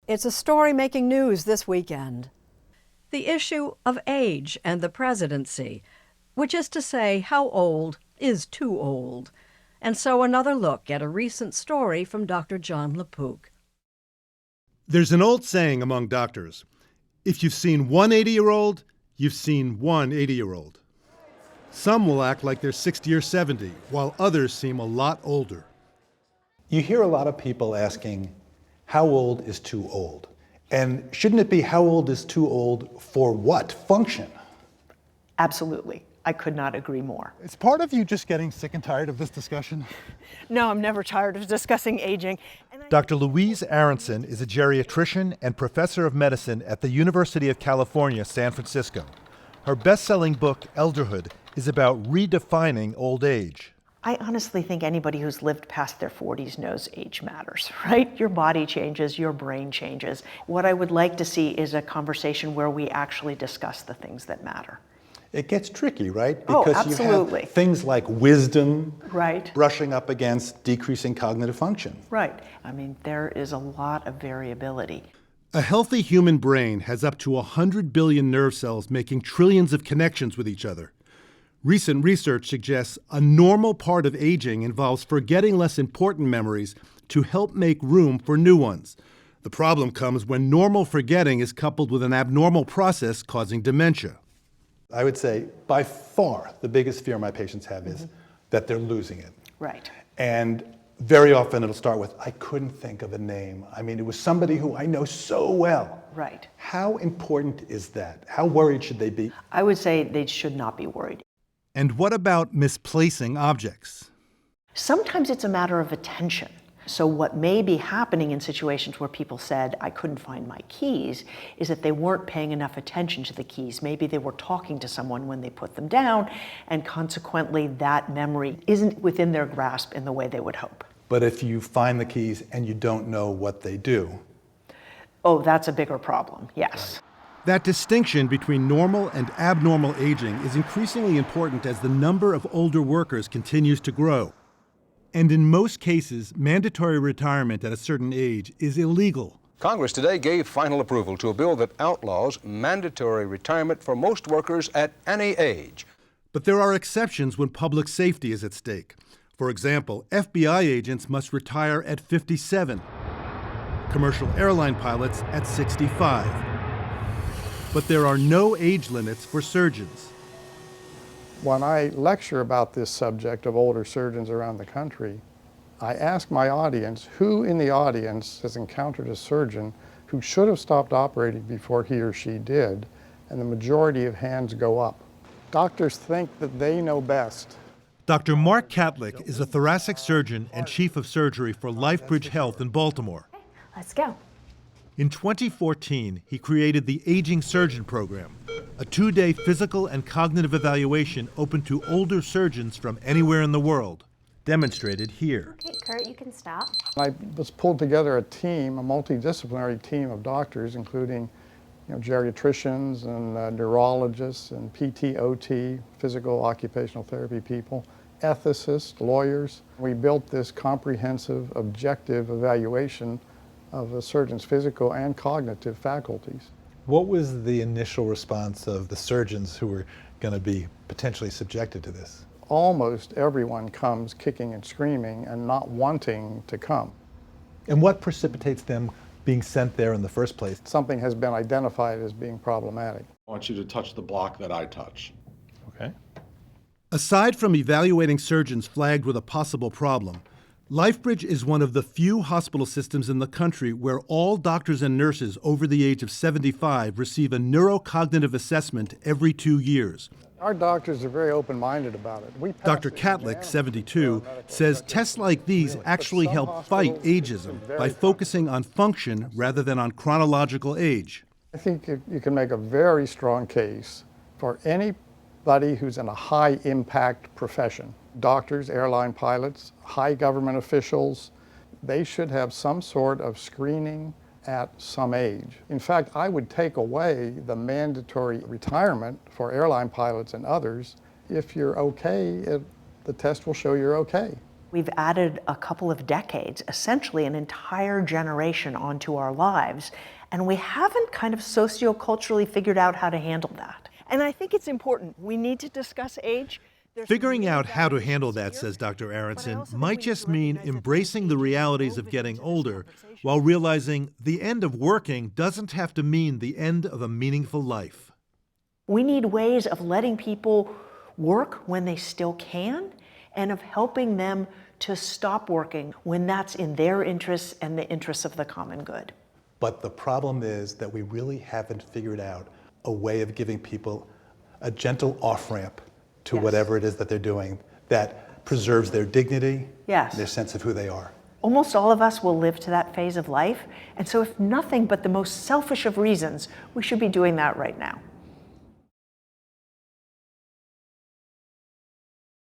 It's a story making news this weekend. The issue of age and the presidency, which is to say, how old is too old. And so another look at a recent story from Dr. Jon LaPook. There's an old saying among doctors: if you've seen one 80-year-old, you've seen one 80-year-old. Some will act like they're 60 or 70, while others seem a lot older. You hear a lot of people asking, how old is too old? And shouldn't it be how old is too old for what function? Absolutely. I could not agree more. Is part of you just getting sick and tired of this discussion? No, I'm never tired of discussing aging. Dr. Louise Aronson is a geriatrician and professor of medicine at the University of California, San Francisco. Her best-selling book, Elderhood, is about redefining old age. I honestly think anybody who's lived past their 40s knows age matters, right? Your body changes, your brain changes. What I would like to see is a conversation where we actually discuss the things that matter. It gets tricky, right? Because absolutely. You have things like wisdom, right, brushing up against decreasing cognitive function. Right. I mean, there is a lot of variability. A healthy human brain has up to 100 billion nerve cells making trillions of connections with each other. Recent research suggests a normal part of aging involves forgetting less important memories to help make room for new ones. The problem comes when normal forgetting is coupled with an abnormal process causing dementia. I would say by far the biggest fear my patients have is that they're losing it. Right. And very often it'll start with, I couldn't think of a name. I mean, it was somebody who I know so well. Right. How important is that? How worried should they be? I would say they should not be worried. And what about misplacing objects? Sometimes it's a matter of attention. So what may be happening in situations where people said, I couldn't find my keys, is that they weren't paying enough attention to the keys. Maybe they were talking to someone when they put them down, and consequently that memory isn't within their grasp in the way they would hope. But if you find the keys and you don't know what they do? Oh, that's a bigger problem, yes. Right. That distinction between normal and abnormal aging is increasingly important as the number of older workers continues to grow. And in most cases, mandatory retirement at a certain age is illegal. Congress today gave final approval to a bill that outlaws mandatory retirement for most workers at any age. But there are exceptions when public safety is at stake. For example, FBI agents must retire at 57, commercial airline pilots at 65. But there are no age limits for surgeons. When I lecture about this subject of older surgeons around the country, I ask my audience, who in the audience has encountered a surgeon who should have stopped operating before he or she did, and the majority of hands go up. Doctors think that they know best. Dr. Mark Catlick is a thoracic surgeon and chief of surgery for LifeBridge Health in Baltimore. Okay, let's go. In 2014, he created the Aging Surgeon Program, a 2-day physical and cognitive evaluation open to older surgeons from anywhere in the world, demonstrated here. Okay, Kurt, you can stop. I was pulled together a team, a multidisciplinary team of doctors, including geriatricians and neurologists and PT, OT, physical occupational therapy people, ethicists, lawyers. We built this comprehensive, objective evaluation of a surgeon's physical and cognitive faculties. What was the initial response of the surgeons who were going to be potentially subjected to this? Almost everyone comes kicking and screaming and not wanting to come. And what precipitates them being sent there in the first place? Something has been identified as being problematic. I want you to touch the block that I touch. Okay. Aside from evaluating surgeons flagged with a possible problem, LifeBridge is one of the few hospital systems in the country where all doctors and nurses over the age of 75 receive a neurocognitive assessment every 2 years. Our doctors are very open-minded about it. Dr. Catlick, 72, says tests like these actually help fight ageism by focusing on function rather than on chronological age. I think you can make a very strong case for anybody who's in a high-impact profession. Doctors, airline pilots, high government officials, they should have some sort of screening at some age. In fact, I would take away the mandatory retirement for airline pilots and others. If you're okay, the test will show you're okay. We've added a couple of decades, essentially an entire generation onto our lives, and we haven't kind of socioculturally figured out how to handle that. And I think it's important. We need to discuss age. Figuring out how to handle that, says Dr. Aronson, might just mean embracing the realities of getting older while realizing the end of working doesn't have to mean the end of a meaningful life. We need ways of letting people work when they still can and of helping them to stop working when that's in their interests and the interests of the common good. But the problem is that we really haven't figured out a way of giving people a gentle off-ramp to whatever it is that they're doing that preserves their dignity, their sense of who they are. Almost all of us will live to that phase of life, and so if nothing but the most selfish of reasons, we should be doing that right now.